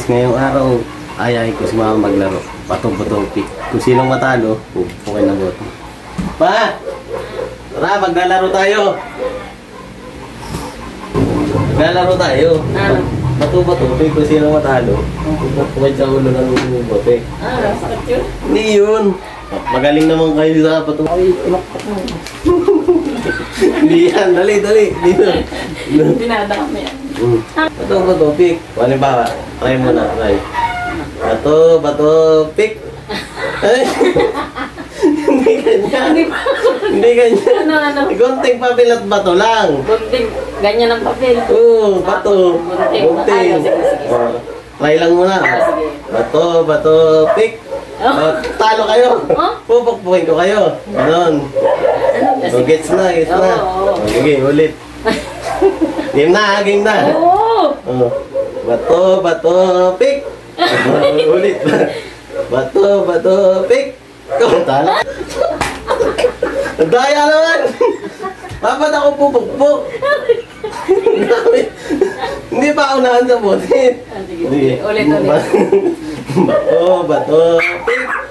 Practice ngayong araw. Ayahin ko si mama maglaro. Patong-patong pick. Kung sinong matalo, okay na boto. Pa! Tara, maglalaro tayo. Maglalaro tayo. Bato-bato pick. Kung sinong matalo, okay sa ulo ng bote. Sakit yun? Hindi yun. Magaling naman kayo sa pato. Ay, pinakpak mo. Hindi yan. Dali. Dito. Binada kami yan. Bato, pick. Halimbawa, try mo na, try. Bato, pick. Ay! Hindi ganyan. Hindi ganyan. Ano? Gunting papel at bato lang. Gunting, ganyan ang papel. Oo, bato. Gunting. Sige. Try lang muna. Sige. Bato, pick. Talo kayo. Pupukpukin ko kayo. Ganon. Gets na. Sige, ulit. Game na. Oo. Bato, pick. Ulit. Bato, pick. Talo. Ang daya naman. Dapat ako pupukpuk. Hindi pa ako naan sa bote. Sige. Ulit. Bato, pick.